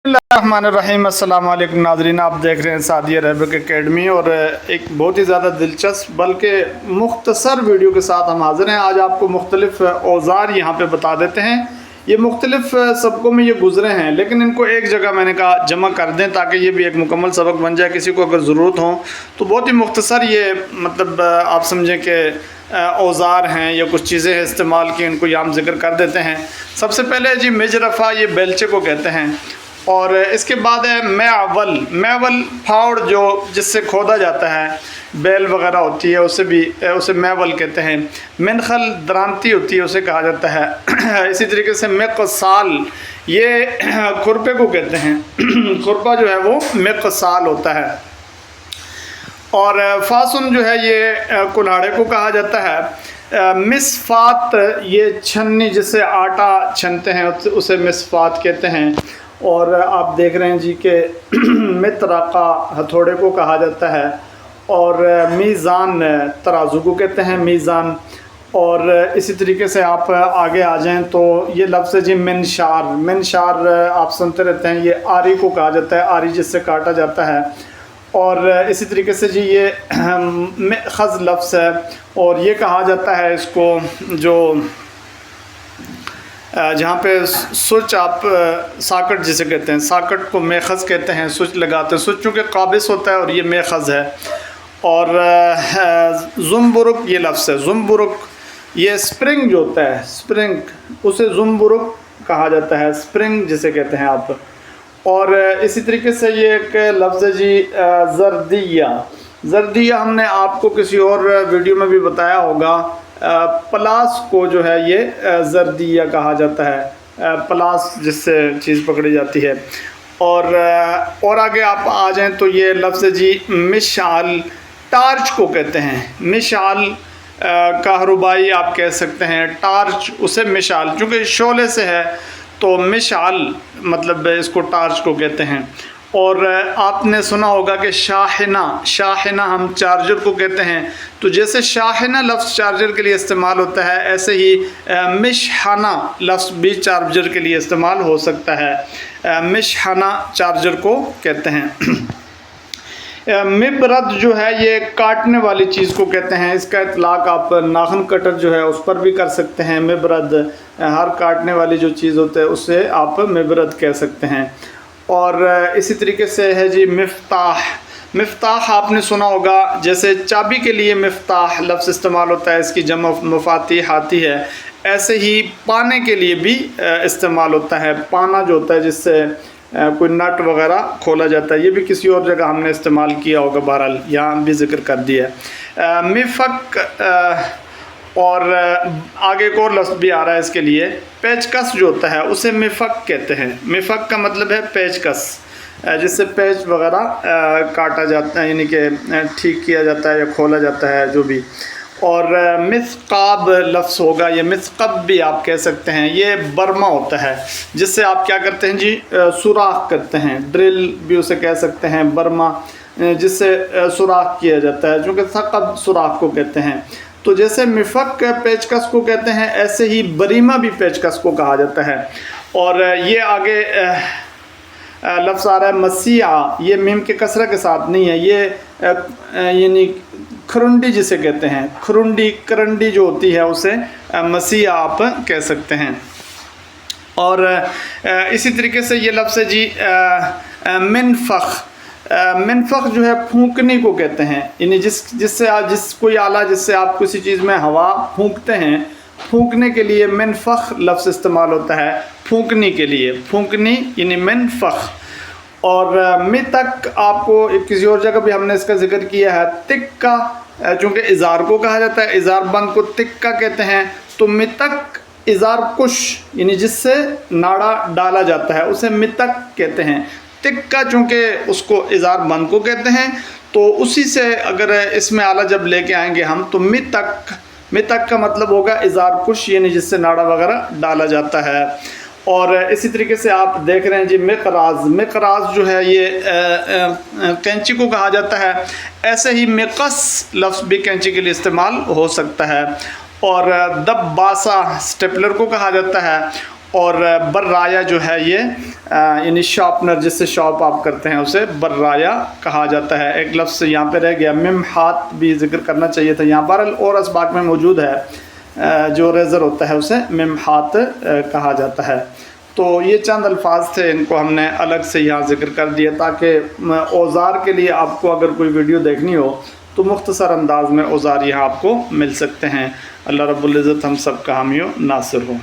الرحمن السلام علیکم ناظرین، آپ دیکھ رہے ہیں سعدیہ عربک اکیڈمی اور ایک بہت ہی زیادہ دلچسپ بلکہ مختصر ویڈیو کے ساتھ ہم حاضر ہیں۔ آج آپ کو مختلف اوزار یہاں پہ بتا دیتے ہیں۔ یہ مختلف سبقوں میں یہ گزرے ہیں لیکن ان کو ایک جگہ میں نے کہا جمع کر دیں تاکہ یہ بھی ایک مکمل سبق بن جائے۔ کسی کو اگر ضرورت ہو تو بہت ہی مختصر یہ آپ سمجھیں کہ اوزار ہیں یا کچھ چیزیں استعمال کی، ان کو یہاں ہم ذکر کر دیتے ہیں۔ سب سے پہلے جی مجرفہ، یہ بیلچے کو کہتے ہیں، اور اس کے بعد ہے معول۔ معول پھاوڑ جو جس سے کھودا جاتا ہے، بیل وغیرہ ہوتی ہے اسے معول کہتے ہیں۔ منخل درانتی ہوتی ہے، اسے کہا جاتا ہے۔ اسی طریقے سے مقصال، یہ کھرپے کو کہتے ہیں۔ کھرپا جو ہے وہ مقصال ہوتا ہے۔ اور فاسن جو ہے یہ کلاڑے کو کہا جاتا ہے۔ مصفات، یہ چھنی جس سے آٹا چھنتے ہیں اسے مصفات کہتے ہیں۔ اور آپ دیکھ رہے ہیں جی کہ مطرقہ ہتھوڑے کو کہا جاتا ہے۔ اور میزان، ترازو کو کہتے ہیں میزان۔ اور اسی طریقے سے آپ آگے آ جائیں تو یہ لفظ ہے جی منشار۔ منشار آپ سنتے رہتے ہیں، یہ آری کو کہا جاتا ہے، آری جس سے کاٹا جاتا ہے۔ اور اسی طریقے سے جی یہ مأخذ لفظ ہے، اور یہ کہا جاتا ہے اس کو جو جہاں پہ سوئچ آپ ساکٹ جسے کہتے ہیں، ساکٹ کو میخز کہتے ہیں، سوئچ لگاتے ہیں۔ سوئچ چونکہ قابض ہوتا ہے اور یہ میخز ہے۔ اور زمبرک یہ لفظ ہے، زمبرک یہ سپرنگ جو ہوتا ہے، سپرنگ اسے زمبرک کہا جاتا ہے، سپرنگ جسے کہتے ہیں آپ۔ اور اسی طریقے سے یہ ایک لفظ ہے جی زردیہ۔ زردیہ ہم نے آپ کو کسی اور ویڈیو میں بھی بتایا ہوگا۔ پلاس کو جو ہے یہ زردیہ کہا جاتا ہے، پلاس جس سے چیز پکڑی جاتی ہے۔ اور آگے آپ آ جائیں تو یہ لفظ جی مشعل، ٹارچ کو کہتے ہیں۔ مشعل کہربائی آپ کہہ سکتے ہیں، ٹارچ اسے مشعل، چونکہ شعلے سے ہے تو مشعل مطلب اس کو ٹارچ کو کہتے ہیں۔ اور آپ نے سنا ہوگا کہ شاحنہ، شاحنہ ہم چارجر کو کہتے ہیں، تو جیسے شاحنہ لفظ چارجر کے لیے استعمال ہوتا ہے، ایسے ہی مشحنہ لفظ بھی چارجر کے لیے استعمال ہو سکتا ہے۔ مشحنہ چارجر کو کہتے ہیں۔ مبرد جو ہے یہ کاٹنے والی چیز کو کہتے ہیں، اس کا اطلاق آپ ناخن کٹر جو ہے اس پر بھی کر سکتے ہیں۔ مبرد ہر کاٹنے والی جو چیز ہوتا ہے اسے آپ مبرد کہہ سکتے ہیں۔ اور اسی طریقے سے ہے جی مفتاح۔ مفتاح آپ نے سنا ہوگا، جیسے چابی کے لیے مفتاح لفظ استعمال ہوتا ہے، اس کی جمع مفاتیح آتی ہے، ایسے ہی پانے کے لیے بھی استعمال ہوتا ہے۔ پانا جو ہوتا ہے جس سے کوئی نٹ وغیرہ کھولا جاتا ہے، یہ بھی کسی اور جگہ ہم نے استعمال کیا ہوگا، بہرحال یہاں بھی ذکر کر دیا ہے۔ مفک، اور آگے ایک اور لفظ بھی آ رہا ہے اس کے لیے، پیچ کس جو ہوتا ہے اسے مفک کہتے ہیں۔ مفک کا مطلب ہے پیچ کس، جس سے پیچ وغیرہ کاٹا جاتا ہے، یعنی کہ ٹھیک کیا جاتا ہے یا کھولا جاتا ہے جو بھی۔ اور مثقاب لفظ ہوگا، یہ مثقب بھی آپ کہہ سکتے ہیں، یہ برما ہوتا ہے جس سے آپ کیا کرتے ہیں جی سوراخ کرتے ہیں۔ ڈرل بھی اسے کہہ سکتے ہیں، برما جس سے سوراخ کیا جاتا ہے، چونکہ ثقب سوراخ کو کہتے ہیں۔ تو جیسے مفک پیچکس کو کہتے ہیں، ایسے ہی بریمہ بھی پیچکس کو کہا جاتا ہے۔ اور یہ آگے لفظ آ رہا ہے مسیحہ، یہ میم کے کسرہ کے ساتھ نہیں ہے، یہ یعنی کھرنڈی جسے کہتے ہیں، کھرنڈی کرنڈی جو ہوتی ہے اسے مسیحہ آپ کہہ سکتے ہیں۔ اور اسی طریقے سے یہ لفظ ہے جی منفخ۔ منفخ جو ہے پھونکنے کو کہتے ہیں، یعنی جس کوئی آلہ جس سے آپ کسی چیز میں ہوا پھونکتے ہیں، پھونکنے کے لیے منفخ لفظ استعمال ہوتا ہے، پھونکنے کے لیے، پھونکنی یعنی منفخ۔ اور متک آپ کو کسی اور جگہ بھی ہم نے اس کا ذکر کیا ہے، تکہ چونکہ ازار کو کہا جاتا ہے، ازار بند کو تکہ کہتے ہیں، تو متک ازار کش یعنی جس سے ناڑا ڈالا جاتا ہے اسے متک کہتے ہیں۔ تکہ چونکہ اس کو ازار بند کو کہتے ہیں، تو اسی سے اگر اس میں آلہ جب لے کے آئیں گے ہم تو متک، متک کا مطلب ہوگا ازار کش یعنی جس سے ناڑا وغیرہ ڈالا جاتا ہے۔ اور اسی طریقے سے آپ دیکھ رہے ہیں جی مقراض۔ مقراض جو ہے یہ کینچی کو کہا جاتا ہے، ایسے ہی مقص لفظ بھی کینچی کے لیے استعمال ہو سکتا ہے۔ اور دباسہ سٹیپلر کو کہا جاتا ہے۔ اور برایا جو ہے یہ یعنی شارپنر، جس سے شارپ آپ کرتے ہیں اسے برایا کہا جاتا ہے۔ ایک لفظ یہاں پہ رہ گیا، ممحات بھی ذکر کرنا چاہیے تھا یہاں پر، اور اسباق میں موجود ہے جو ریزر ہوتا ہے اسے ممحات کہا جاتا ہے۔ تو یہ چند الفاظ تھے، ان کو ہم نے الگ سے یہاں ذکر کر دیا تاکہ اوزار کے لیے آپ کو اگر کوئی ویڈیو دیکھنی ہو تو مختصر انداز میں اوزار یہاں آپ کو مل سکتے ہیں۔ اللہ رب العزت ہم سب کا حامی و ناصر ہو۔